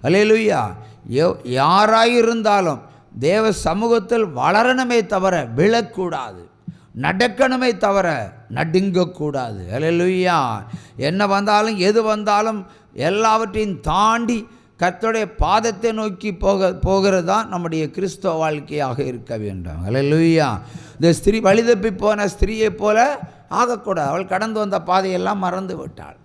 அல்லேலூயா. யாராயிருந்தாலும் தேவ சமூகத்தில் வளரணுமே தவிர விழக்கூடாது, நடக்கணுமே தவிர நடுங்கக்கூடாது. அல்லேலூயா. என்ன வந்தாலும் எது வந்தாலும் எல்லாவற்றையும் தாண்டி கர்த்தருடைய பாதத்தை நோக்கி போகிறது தான் நம்முடைய கிறிஸ்தவ வாழ்க்கையாக இருக்க வேண்டும். அல்லேலூயா. இந்த ஸ்திரீ வழிதப்பி போன ஸ்திரீயை போல ஆகக்கூடாது. அவள் கடந்து வந்த பாதையெல்லாம் மறந்து விட்டாள்,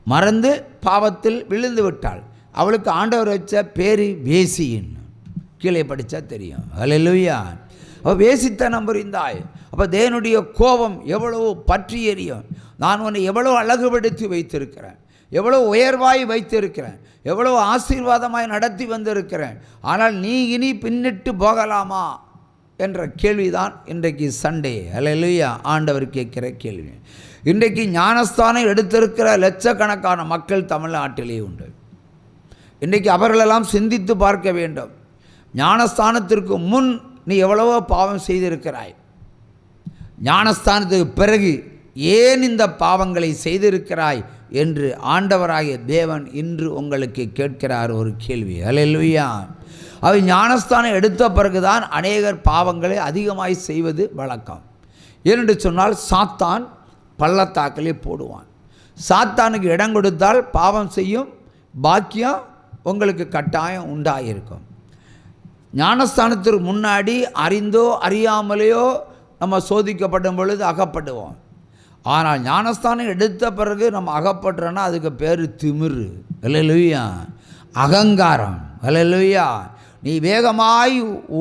மறந்து பாவத்தில் விழுந்து விட்டாள். அவளுக்கு ஆண்டவர் வச்ச பேரு வேசின்னு கீழே படித்தா தெரியும். அல்லேலூயா. அவள் வேசித்தனம் புரிந்தாய். அப்போ தேவனுடைய கோபம் எவ்வளவு பற்றி எரியும். நான் உன்னை எவ்வளோ அழகுபடுத்தி வைத்திருக்கிறேன், எவ்வளோ உயர்வாய் வைத்திருக்கிறேன், எவ்வளோ ஆசீர்வாதமாய் நடத்தி வந்திருக்கிறேன், ஆனால் நீ இனி பின்னிட்டு போகலாமா என்ற கேள்விதான் இன்றைக்கு சண்டே. அல்லேலூயா. ஆண்டவர் கேட்கிற கேள்வி. இன்றைக்கு ஞானஸ்தானம் எடுத்திருக்கிற லட்சக்கணக்கான மக்கள் தமிழ்நாட்டிலே உண்டு. இன்றைக்கு அவர்களெல்லாம் சிந்தித்து பார்க்க வேண்டும். ஞானஸ்தானத்திற்கு முன் நீ எவ்வளவோ பாவம் செய்திருக்கிறாய், ஞானஸ்தானத்துக்கு பிறகு ஏன் இந்த பாவங்களை செய்திருக்கிறாய் என்று ஆண்டவராகிய தேவன் இன்று உங்களுக்கு கேட்கிறார் ஒரு கேள்வி. அல்லேலூயா. அவை ஞானஸ்தானம் எடுத்த பிறகுதான் அநேகர் பாவங்களை அதிகமாய் செய்வது வழக்கம். ஏனென்று சொன்னால் சாத்தான் பள்ளத்தாக்கிலே போடுவான். சாத்தானுக்கு இடம் கொடுத்தால் பாவம் செய்யும் பாக்கியம் உங்களுக்கு கட்டாயம் உண்டாயிருக்கும். ஞானஸ்தானத்திற்கு முன்னாடி அறிந்தோ அறியாமலேயோ நம்ம சோதிக்கப்படும் பொழுது அகப்படுவோம். ஆனால் ஞானஸ்தானம் எடுத்த பிறகு நம்ம அகப்படுறோன்னா அதுக்கு பேர் திமிரு. அல்லேலூயா. அகங்காரம். அல்லேலூயா. நீ வேகமாய்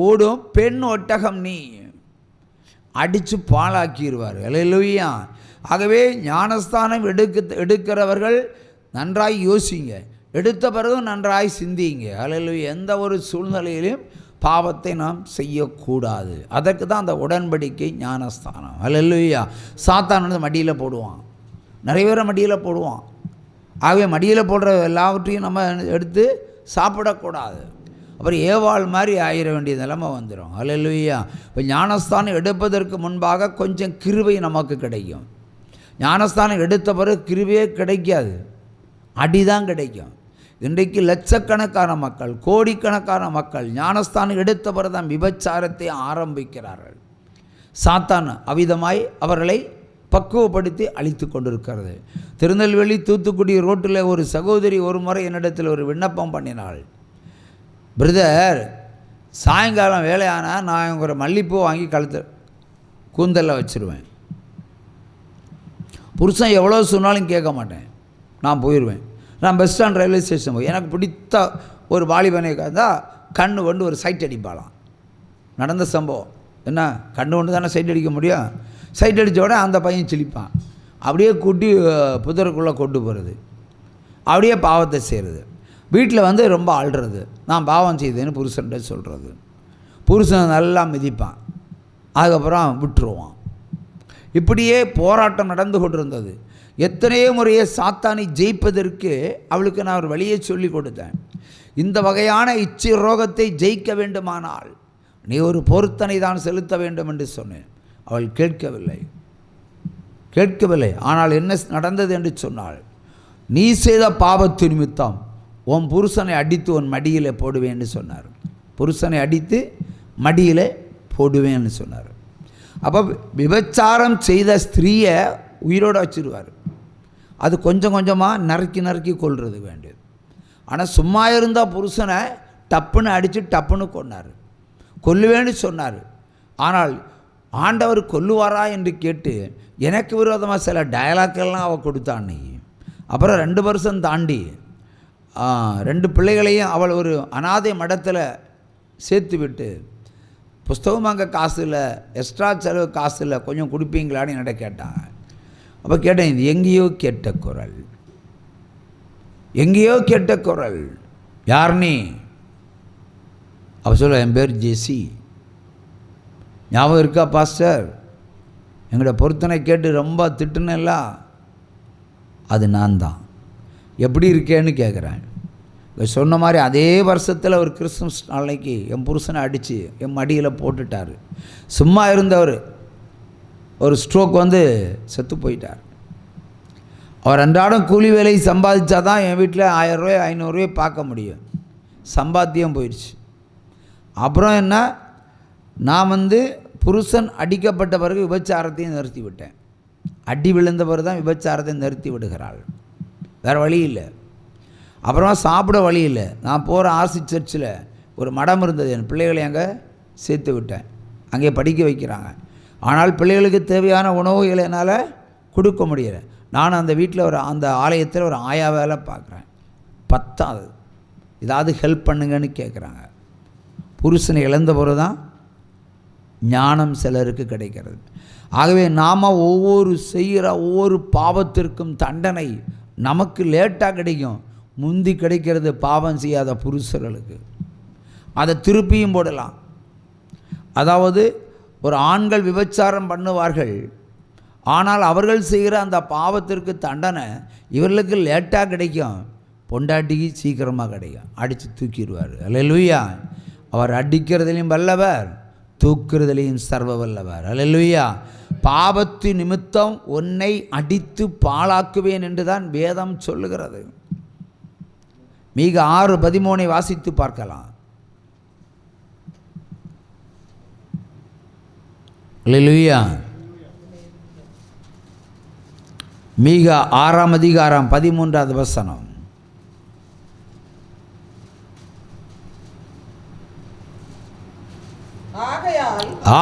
ஓடும் பெண் ஒட்டகம், நீ அடித்து பாழாக்கிடுவார். அல்லேலூயா. ஆகவே ஞானஸ்தானம் எடுக்கிறவர்கள் நன்றாய் யோசிங்க, எடுத்த பிறகு நன்றாய் சிந்திங்க. அல்லேலூயா. எந்த ஒரு சூழ்நிலையிலும் பாவத்தை நாம் செய்யக்கூடாது. அதற்கு தான் அந்த உடன்படிக்கை ஞானஸ்தானம். அல்லேலூயா. சாத்தான் வந்து மடியில் போடுவான், நிறைய பேரை மடியில் போடுவான். ஆகவே மடியில் போடுற எல்லாவற்றையும் நம்ம எடுத்து சாப்பிடக்கூடாது. அப்புறம் ஏவாள் மாதிரி ஆயிட வேண்டிய நிலைமை வந்துடும். அல்லேலூயா. இப்போ ஞானஸ்தானம் எடுப்பதற்கு முன்பாக கொஞ்சம் கிருபை நமக்கு கிடைக்கும். ஞானஸ்தானம் எடுத்த பிறகு கிருபையே கிடைக்காது, அடிதான் கிடைக்கும். இன்றைக்கு லட்சக்கணக்கான மக்கள், கோடிக்கணக்கான மக்கள் ஞானஸ்தானம் எடுத்த பிறகு தான் விபச்சாரத்தை ஆரம்பிக்கிறார்கள். சாத்தான் அவிதமாய் அவர்களை பக்குவப்படுத்தி அழித்து கொண்டிருக்கிறது. திருநெல்வேலி தூத்துக்குடி ரோட்டில் ஒரு சகோதரி ஒரு முறை என்னிடத்தில் ஒரு விண்ணப்பம் பண்ணினாள். பிரதர், சாயங்காலம் வேலையானால் நான் ஒரு மல்லிப்பூ வாங்கி கூந்தலில் வச்சுருவேன். புருஷன் எவ்வளோ சொன்னாலும் கேட்க மாட்டேன், நான் போயிடுவேன். நான் பஸ் ஸ்டாண்ட் ரயில்வே ஸ்டேஷன் போய் எனக்கு பிடித்த ஒரு வாலிபனை தான் கண்ணு கொண்டு ஒரு சைட் அடிப்பாளாம். நடந்த சம்பவம். என்ன, கண்ணு கொண்டு தானே சைட் அடிக்க முடியும். சைட் அடித்த உடனே அந்த பையன் சிரிப்பான். அப்படியே கூட்டி புதருக்குள்ளே கொண்டு போகிறது, அப்படியே பாவத்தை செய்கிறது. வீட்டில் வந்து ரொம்ப ஆள்றது, நான் பாவம் செய்தேன்னு புருஷன்கிட்ட சொல்கிறது. புருஷன் நல்லா மிதிப்பான், அதுக்கப்புறம் விட்டுருவான். இப்படியே போராட்டம் நடந்து கொண்டிருந்தது. எத்தனையோ முறையே சாத்தானை ஜெயிப்பதற்கு அவளுக்கு நான் ஒரு வழியை சொல்லி கொடுத்தேன். இந்த வகையான இச்சை ரோகத்தை ஜெயிக்க வேண்டுமானால் நீ ஒரு பொருத்தனை தான் செலுத்த வேண்டும் என்று சொன்னேன். அவள் கேட்கவில்லை. ஆனால் என்ன நடந்தது என்று சொன்னாள், நீ செய்த பாவத்து நிமித்தம் உன் புருஷனை அடித்து உன் மடியில் போடுவேன்னு சொன்னார். புருஷனை அடித்து மடியில் போடுவேன்னு சொன்னார். அப்போ விபச்சாரம் செய்த ஸ்திரீயை உயிரோடு வச்சிருவார். அது கொஞ்சம் கொஞ்சமாக நறுக்கி கொள்வது வேண்டியது. ஆனால் சும்மா இருந்தால் புருஷனை டப்புன்னு அடித்து டப்புன்னு கொன்னார், கொல்லுவேன்னு சொன்னார். ஆனால் ஆண்டவர் கொல்லுவாரா என்று கேட்டு எனக்கு விரோதமாக சில டயலாக்கெல்லாம் அவள் கொடுத்தான்னு. அப்புறம் 2 வருஷம் தாண்டி 2 பிள்ளைகளையும் அவள் ஒரு அனாதை மடத்தில் சேர்த்து விட்டு, புஸ்தகம் வாங்க காசு இல்லை, எக்ஸ்ட்ரா செலவு காசு இல்லை, கொஞ்சம் கொடுப்பீங்களான்னு என்கிட்ட கேட்டான். அப்போ கேட்டேன், இது எங்கேயோ கேட்ட குரல், யார் நீ? அப்போ சொல்ல, என் பேர் ஜெசி. ஞாபகம் இருக்கா பாஸ்டர், எங்களோட பொருத்தனை கேட்டு ரொம்ப திட்டுனல்ல, அது நான் தான். எப்படி இருக்கேன்னு கேட்குறேன். சொன்ன மாதிரி அதே வருஷத்தில் ஒரு கிறிஸ்மஸ் நாளைக்கு என் புருஷனை அடித்து என் மடியில் போட்டுட்டார். சும்மா இருந்தவர் ஒரு ஸ்ட்ரோக் வந்து செத்து போயிட்டார். அவர் அன்றாடம் கூலி வேலை சம்பாதிச்சா தான் என் வீட்டில் 1000 ரூபாய் 500 ரூபாய் பார்க்க முடியும். சம்பாத்தியம் போயிடுச்சு. அப்புறம் என்ன, நான் புருஷன் அடிக்கப்பட்ட பிறகு விபச்சாரத்தையும் நிறுத்தி விட்டேன். அடி விழுந்த பிறகு தான் விபச்சாரத்தை நிறுத்தி விடுகிறாள். வேறு வழி இல்லை. அப்புறமா சாப்பிட வழி இல்லை. நான் போகிற ஆர்சி சர்ச்சில் ஒரு மடம் இருந்தது. என் பிள்ளைகளை அங்கே சேர்த்து விட்டேன். அங்கே படிக்க வைக்கிறாங்க. ஆனால் பிள்ளைகளுக்கு தேவையான உணவுகளை என்னால் கொடுக்க முடியலை. நான் அந்த வீட்டில் அந்த ஆலயத்தில் ஒரு ஆயா வேலை பார்க்குறேன். பத்தாது, ஏதாவது ஹெல்ப் பண்ணுங்கன்னு கேட்குறாங்க. புருஷனை இழந்த பிறகு தான் ஞானம் சிலருக்கு கிடைக்கிறது. ஆகவே நாம் செய்கிற ஒவ்வொரு பாவத்திற்கும் தண்டனை நமக்கு லேட்டாக கிடைக்கும். முந்தி கிடைக்கிறது பாவம் செய்யாத புருஷர்களுக்கு. அதை திருப்பியும் போடலாம். அதாவது ஒரு ஆண்கள் விபச்சாரம் பண்ணுவார்கள், ஆனால் அவர்கள் செய்கிற அந்த பாவத்திற்கு தண்டனை இவர்களுக்கு லேட்டாக கிடைக்கும், பொண்டாட்டிக்கு சீக்கிரமாக கிடைக்கும். அடித்து தூக்கிடுவார். அல்லேலூயா. அவர் அடிக்கிறதுலையும் வல்லவர், தூக்குறதுலையும் சர்வ வல்லவர். அல்லேலூயா. பாவத்து நிமித்தம் உன்னை அடித்து பாழாக்குவேன் என்று தான் வேதம் சொல்லுகிறது. மீக 6:13 வாசித்து பார்க்கலாம். அல்லேலூயா. மீக 6ஆம் அதிகாரம் 13வது வசனம்.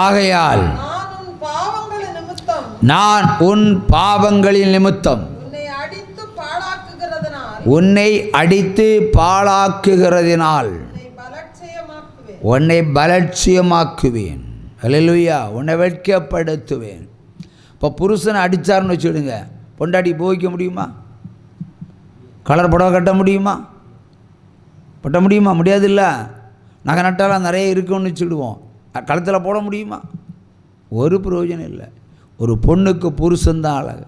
ஆகையால் நான் உன் பாவங்களின் நிமித்தம் உன்னை அடித்து பாழாக்குகிறதினால் உன்னை பலட்சியமாக்குவேன். அல்லேலூயா. உன்னை வெட்கப்படுத்துவேன். இப்போ புருஷனை அடித்தார்னு வச்சுடுங்க, பொண்டாட்டி போய்க்க முடியுமா? கலர் புடவை கட்ட முடியுமா? கட்ட முடியுமா? முடியாதுல்ல. நகை நட்டாலாம் நிறைய இருக்குன்னு வச்சுக்கிடுவோம். கழுத்தில் போட முடியுமா? ஒரு பிரயோஜனம் இல்லை. ஒரு பொண்ணுக்கு புருஷன்தான் அழகு,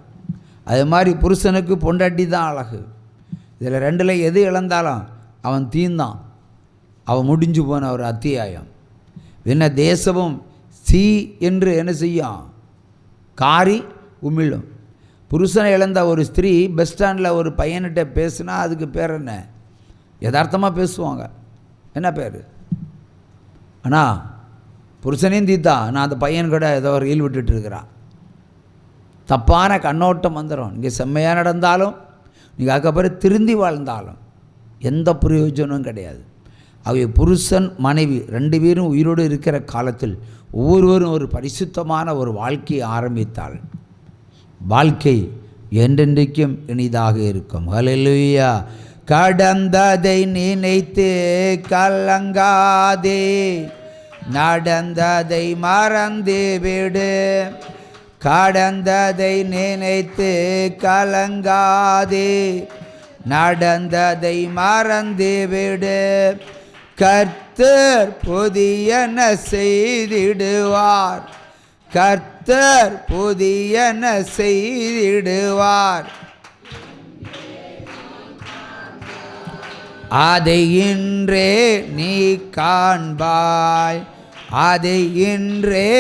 அது மாதிரி புருஷனுக்கு பொண்டாட்டி தான் அழகு. இதில் ரெண்டில் எது இழந்தாலும் அவன் தீந்தான், அவன் முடிஞ்சு போன ஒரு அத்தியாயம். என்ன தேசமும் சி என்று என்ன செய்யும், காரி உமிழும். புருஷனை இழந்த ஒரு ஸ்திரீ பஸ் ஸ்டாண்டில் ஒரு பையன்கிட்ட பேசுனா அதுக்கு பேர் என்ன? யதார்த்தமாக பேசுவாங்க. என்ன பேர்? ஆனால் புருஷனையும் தீத்தா, நான் அந்த பையன் கூட ஏதோ ரீல் விட்டுட்டுருக்கிறான். தப்பான கண்ணோட்டம் வந்துடும். இங்கே செம்மையாக நடந்தாலும் நீங்கள் அதுக்கப்புறம் திருந்தி வாழ்ந்தாலும் எந்த பிரயோஜனமும் கிடையாது. அவை புருஷன் மனைவி 2 பேரும் உயிரோடு இருக்கிற காலத்தில் ஒவ்வொருவரும் ஒரு பரிசுத்தமான ஒரு வாழ்க்கையை ஆரம்பித்தால் வாழ்க்கை என்றென்றைக்கும் இனிதாக இருக்கும். ஹல்லேலூயா. கடந்ததை நினைத்து கலங்காதே, நடந்ததை மறந்து விடு. கடந்ததை நினைத்து கலங்காதே, நடந்ததை மறந்து விடு. கர்த்தர் புதியன செய்திடுவார், கர்த்தர் புதியன செய்திடுவார். அதை இன்றே நீ காண்பாய், அதை இன்றே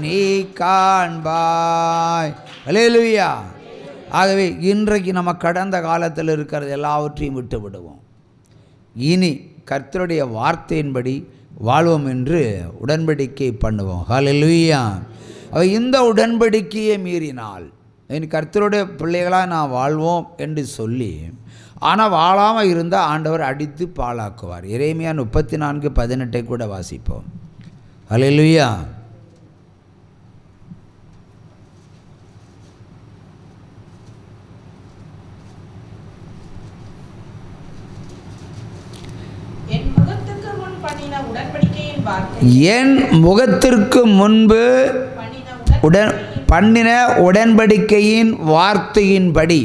நீ காண்பாய். அல்லேலூயா. ஆகவே இன்றைக்கு நம்ம கடந்த காலத்தில் இருக்கிறது எல்லாவற்றையும் விட்டு விடுவோம். இனி கர்த்தருடைய வார்த்தையின்படி வாழ்வோம் என்று உடன்படிக்கை பண்ணுவோம். ஹல்லேலூயா. இந்த உடன்படிக்கையை மீறினால் என் கர்த்தருடைய பிள்ளைகளாக நான் வாழ்வோம் என்று சொல்லி ஆனால் வாழாமல் இருந்தால் ஆண்டவர் அடித்து பாழாக்குவார். எரேமியா 34:18 கூட வாசிப்போம். ஹல்லேலூயா. என் முகத்திற்கு முன்பு பண்ணின உடன்படிக்கையின் வார்த்தையின்படி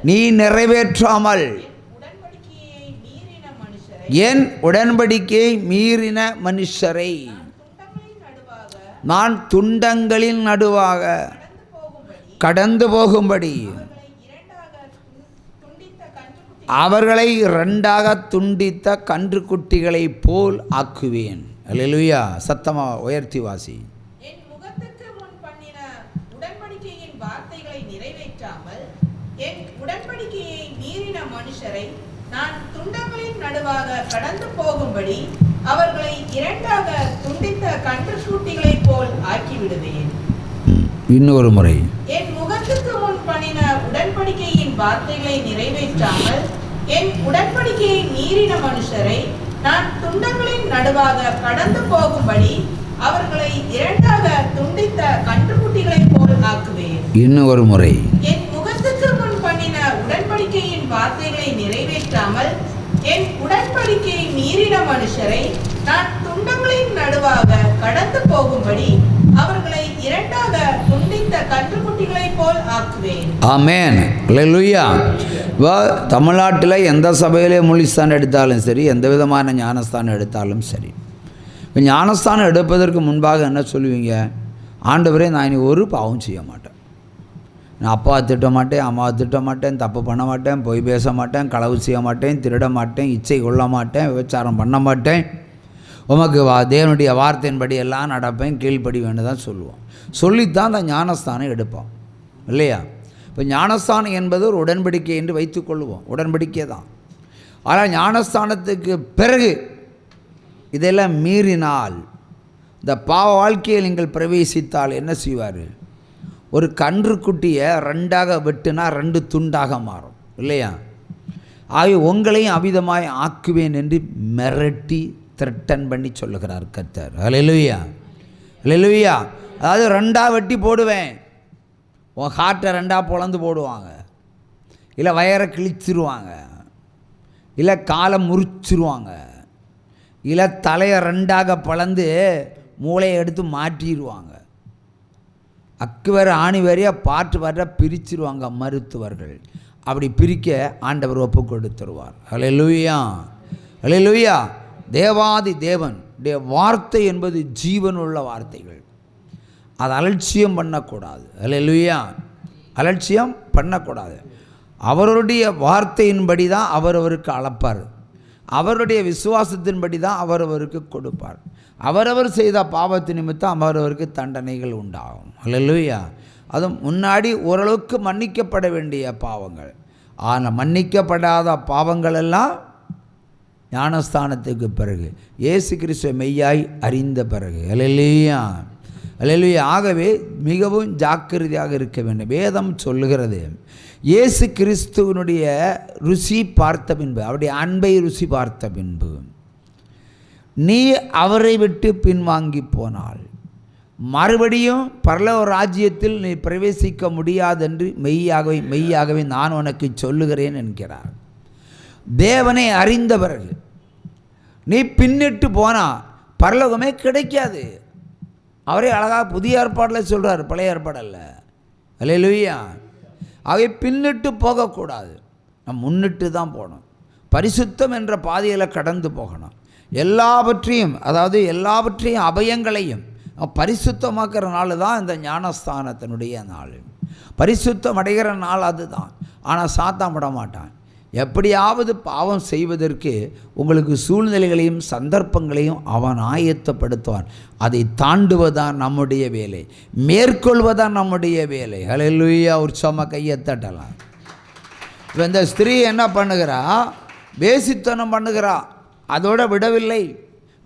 நீ நிறைவேற்றாமல் என் உடன்படிக்கையை மீறின மனுஷரை நான் துண்டங்களின் நடுவாக கடந்து போகும்படி அவர்களை 2ஆக துண்டித்த கன்றுக்குட்டிகளை போல் ஆக்குவேன். அல்லேலூயா. சத்தமாக உயர்த்தி வாசி. நான் துண்டங்களின் நடுவாக கடந்து போகும்படி அவர்களை இரண்டாக துண்டித்த கன்றுக்குட்டிகளைப் போல் ஆக்கிவிடுவேன். இன்னொரு முறை, என் முகத்துக்கு முன் பண்ணின உடன்படிக்கையின் வார்த்தைகளை நிறைவேற்றாமல் என் உடன்படிக்கையை மீறின மனுஷரை நான் துண்டங்களின் நடுவாக கடந்து போகும்படி அவர்களை இரண்டாக துண்டித்த கன்றுக்குட்டிகளைப் போல் ஆக்குவேன். இன்னொரு முறை, என் முகத்துக்கு முன் பண்ணின உடன்படிக்கையின் வார்த்தைகளை நிறைவேற்றாமல் என் உடன்படிக்கையை மீறின மனுஷரை நான் துண்டங்களின் நடுவாக கடந்து போகும்படி அவர்களை இரண்டாக துண்டித்த கன்றுக்குட்டிகளைப் போல் ஆக்குவேன். ஆமென், அல்லேலூயா. தமிழ்நாட்டில் எந்த சபையிலே மூலிஸ்தானம் எடுத்தாலும் சரி, எந்த விதமான ஞானஸ்தானம் எடுத்தாலும் சரி, ஞானஸ்தானம் எடுப்பதற்கு முன்பாக என்ன சொல்லுவீங்க? ஆண்டவரே, நான் இனி ஒரு பாவம் செய்ய மாட்டேன். நான் அப்பாவை திட்ட மாட்டேன், அம்மாவை திட்ட மாட்டேன், தப்பு பண்ண மாட்டேன், பொய் பேச மாட்டேன், களவு செய்ய மாட்டேன், திருட மாட்டேன், இச்சை கொள்ள மாட்டேன், விபச்சாரம் பண்ண மாட்டேன், உமக்கு தேவனுடைய வார்த்தையின்படி எல்லாம் நடப்பேன், கீழ்ப்படி வேண்டுதான் சொல்லுவோம். சொல்லித்தான் அந்த ஞானஸ்தானம் எடுப்போம், இல்லையா? இப்போ ஞானஸ்தானம் என்பது ஒரு உடன்படிக்கை என்று வைத்துக்கொள்வோம், உடன்படிக்கை தான். ஆனால் ஞானஸ்தானத்துக்கு பிறகு இதெல்லாம் மீறினால், இந்த பாவ வாழ்க்கையை நீங்கள் பிரவேசித்தால் என்ன செய்வார்? ஒரு கன்றுக்குட்டியை ரெண்டாக வெட்டினா ரெண்டு துண்டாக மாறும், இல்லையா? ஆகிய உங்களையும் அவிதமாய் ஆக்குவேன் என்று மிரட்டி த்ரெட்டன் பண்ணி சொல்லுகிறார் கர்த்தர். அல்லேலூயா, அல்லேலூயா. அதாவது ரெண்டாக வெட்டி போடுவேன், உன் ஹார்ட்டை ரெண்டாக பொளந்து போடுவாங்க, இல்லை வயரை கிழிச்சிருவாங்க, இல்லை காலை முறிச்சிருவாங்க, இல்லை தலையை ரெண்டாக பிளந்து மூளையை எடுத்து மாற்றிடுவாங்க, அக்கு வேறு ஆணி வேறையாக பாட்டு பிரிச்சிருவாங்க மருத்துவர்கள். அப்படி பிரிக்க ஆண்டவர் ஒப்பு கொடுத்துருவார். அல்லேலூயா, அல்லேலூயா. தேவாதி தேவன் வார்த்தை என்பது ஜீவனுள்ள வார்த்தைகள், அதை அலட்சியம் பண்ணக்கூடாது. அல்லேலூயா, அலட்சியம் பண்ணக்கூடாது. அவருடைய வார்த்தையின்படி தான் அவரவருக்கு அளப்பார், அவருடைய விசுவாசத்தின்படி தான் அவரவருக்கு கொடுப்பார். அவரவர் செய்த பாவத்து நிமித்தம் அவரவருக்கு தண்டனைகள் உண்டாகும். அல்லேலூயா. அது முன்னாடி ஓரளவுக்கு மன்னிக்கப்பட வேண்டிய பாவங்கள், ஆனால் மன்னிக்கப்படாத பாவங்கள் எல்லாம் ஞானஸ்தானத்துக்கு பிறகு, இயேசு கிறிஸ்துவை மெய்யாய் அறிந்த பிறகு. அல்லேலூயா, அல்லேலூயா. ஆகவே மிகவும் ஜாக்கிரதையாக இருக்க வேண்டும். வேதம் சொல்லுகிறது, இயேசு கிறிஸ்துவனுடைய ருசி பார்த்த பின்பு, அவருடைய அன்பை ருசி பார்த்த பின்பு நீ அவரை விட்டு பின்வாங்கி போனால் மறுபடியும் பரலோக ராஜ்யத்தில் நீ பிரவேசிக்க முடியாதென்று மெய்யாகவே மெய்யாகவே நான் உனக்கு சொல்லுகிறேன் என்கிறார். தேவனை அறிந்த பிறகு நீ பின்னிட்டு போனால் பரலோகமே கிடைக்காது. அவரே அழகாக புதிய ஏற்பாடில் சொல்கிறார், பழைய ஏற்பாடல்ல. அல்லேலூயா. ஆகவே பின்னிட்டு போகக்கூடாது, நம்ம முன்னிட்டு தான் போகணும். பரிசுத்தம் என்ற பாதையில் கடந்து போகணும். எல்லாவற்றையும், அதாவது எல்லாவற்றையும் அபயங்களையும் பரிசுத்தமாக்குற நாள் தான் இந்த ஞானஸ்தானத்தினுடைய நாள். பரிசுத்தம் அடைகிற நாள் அதுதான். ஆனால் சாத்தான் விட மாட்டான். எப்படியாவது பாவம் செய்வதற்கு உங்களுக்கு சூழ்நிலைகளையும் சந்தர்ப்பங்களையும் அவன் ஆயத்தப்படுத்துவான். அதை தாண்டுவதான் நம்முடைய வேலை, மேற்கொள்வதான் நம்முடைய வேலை. அல்லேலூயா. உற்சாகமாக கையை தட்டலாம். இப்போ இந்த ஸ்திரீ என்ன பண்ணுகிறா? வேசித்தனம் பண்ணுகிறா. அதோடு விடவில்லை.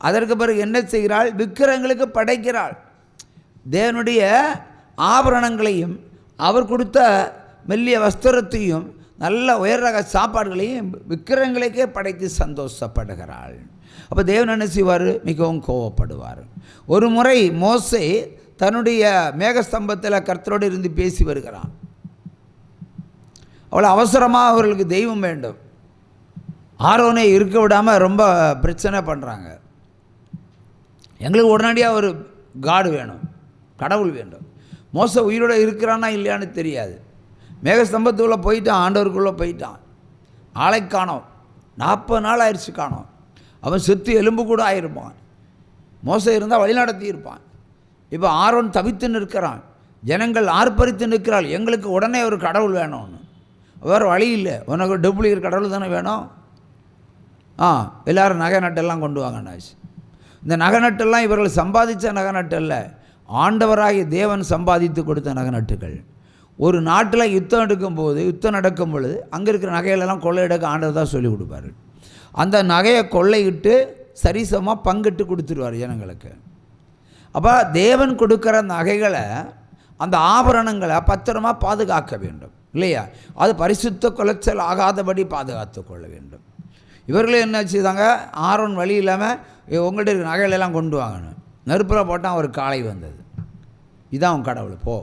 அதற்கு பிறகு என்ன செய்கிறாள்? விக்கிரகங்களுக்கு படைக்கிறாள். தேவனுடைய ஆபரணங்களையும் அவர் கொடுத்த மெல்லிய வஸ்திரத்தையும் நல்ல உயர் ரக சாப்பாடுகளையும் விக்கிரகங்களுக்கே படைத்து சந்தோஷப்படுகிறாள். அப்போ தேவன் என்ன செய்வார்? மிகவும் கோபப்படுவார். ஒரு முறை மோசே தன்னுடைய மேகஸ்தம்பத்தில் கர்த்தரோடு இருந்து பேசி வருகிறான். அவ்வளோ அவசரமாக அவர்களுக்கு தெய்வம் வேண்டும். ஆரோனை இருக்க விடாமல் ரொம்ப பிரச்சனை பண்ணுறாங்க. எங்களுக்கு உடனடியாக ஒரு காடு வேணும், கடவுள் வேண்டும். மோசே உயிரோடு இருக்கிறானா இல்லையான்னு தெரியாது. மேகஸ்தம்பத்துக்குள்ளே போயிட்டான், ஆண்டவருக்குள்ளே போயிட்டான். ஆளை காணோம். 40 நாள் ஆயிடுச்சு காணோம். அவன் செத்து எலும்பு கூட ஆயிருப்பான். மோசே இருந்தால் வழிநடத்தி இருப்பான். இப்போ ஆரோன் தவித்து நிற்கிறான். ஜனங்கள் ஆர்ப்பரித்து நிற்கிறாள், எங்களுக்கு உடனே ஒரு கடவுள் வேணும்னு. வேறு வழி இல்லை, உனக்கு டூப்ளிகேட் கடவுள் தானே வேணும். எல்லோரும் நகை நட்டெல்லாம் கொண்டு வாங்கன்னாச்சு. இந்த நகை நட்டெல்லாம் இவர்கள் சம்பாதித்த நகை நட்டு அல்ல, ஆண்டவராகிய தேவன் சம்பாதித்து கொடுத்த நகை நட்டுகள். ஒரு நாட்டில் யுத்தம் நடக்கும் பொழுது அங்கே இருக்கிற நகைகளெல்லாம் கொள்ளையிடக்க ஆண்டவர் தான் சொல்லிக் கொடுப்பாரு. அந்த நகையை கொள்ளையிட்டு சரிசமமாக பங்கிட்டு கொடுத்துருவார் ஜனங்களுக்கு. அப்போ தேவன் கொடுக்குற நகைகளை, அந்த ஆபரணங்களை பத்திரமாக பாதுகாக்க வேண்டும் இல்லையா? அது பரிசுத்த குலைச்சல் ஆகாதபடி பாதுகாத்து கொள்ள வேண்டும். இவர்களும் என்ன செய்தாங்க, ஆரோன் வழி இல்லாமல் உங்கள்கிட்ட இருக்கிற நகைகளெல்லாம் கொண்டு வாங்கணும். நெருப்பில் போட்டால் ஒரு காளை வந்தது. இதான் அவன் கடவுள். போ.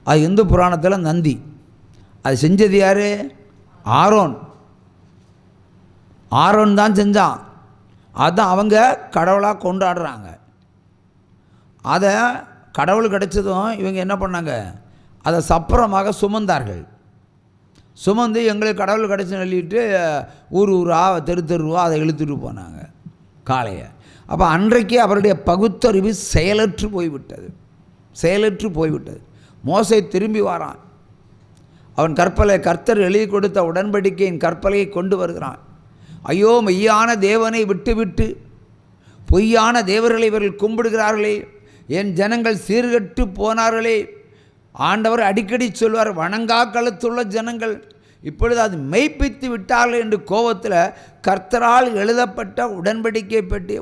அது இந்து புராணத்தில் நந்தி. அது செஞ்சது யார்? ஆரோன். ஆரோன் தான் செஞ்சான். அதுதான் அவங்க கடவுளாக கொண்டாடுறாங்க. அதை கடவுள் கிடைச்சதும் இவங்க என்ன பண்ணாங்க, அதை சப்பரமாக சுமந்தார்கள். சுமந்து எங்களுக்கு கடவுள் கிடச்சி சொல்லிட்டு ஊராக தெருவா அதை இழுத்துட்டு போனாங்க காளையை. அப்போ அன்றைக்கே அவருடைய பகுத்தறிவு செயலற்று போய்விட்டது. மோசே திரும்பி வாரான். அவன் கர்த்தர் எழுதி கொடுத்த உடன்படிக்கையின் கற்பலையை கொண்டு வருகிறான். ஐயோ, மெய்யான தேவனை விட்டுவிட்டு பொய்யான தேவர்களை இவர்கள் கும்பிடுகிறார்களே, என் ஜனங்கள் சீர்கெட்டு போனார்களே. ஆண்டவர் அடிக்கடி சொல்வார், வணங்கா கழுத்துள்ள ஜனங்கள் இப்பொழுது அது மெய்ப்பித்து விட்டார்கள் என்று கோபத்தில் கர்த்தரால் எழுதப்பட்ட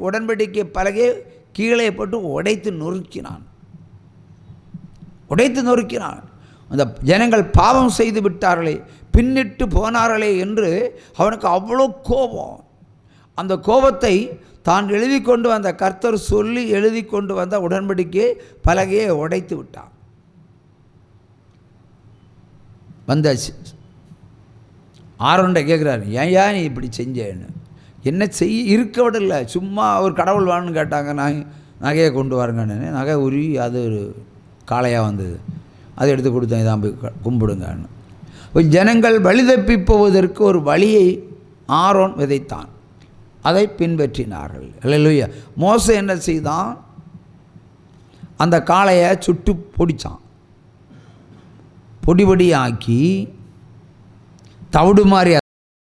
உடன்படிக்கை பலகையை கீழே போட்டு உடைத்து நொறுக்கினான். அந்த ஜனங்கள் பாவம் செய்து விட்டார்களே, பின்னிட்டு போனார்களே என்று அவனுக்கு அவ்வளோ கோபம். அந்த கோபத்தை தான் எழுதி கொண்டு வந்த கர்த்தர் சொல்லி எழுதி கொண்டு வந்த உடன்படிக்கை பலகையை உடைத்து விட்டான். வந்தாச்சு. ஆரோன்ட்ட கேட்குறாரு, ஏன் நீ இப்படி செஞ்சேன்னு. என்ன இருக்க விடல, சும்மா ஒரு கடவுள் வேணும்னு கேட்டாங்க, நகையை கொண்டு வாருங்கன்னு. நகை உரி அது ஒரு காளையாக வந்தது, அதை எடுத்து கொடுத்தேன், இதான் போய் கும்பிடுங்கன்னு. ஜனங்கள் வழி தப்பி போவதற்கு ஒரு வழியை ஆரோன் விதைத்தான். அதை பின்பற்றினார்கள். அல்லேலூயா. மோசே என்ன செய்தான், அந்த காளையை சுட்டு பொடிச்சான். பொடியாக்கி தவிடு மாதிரி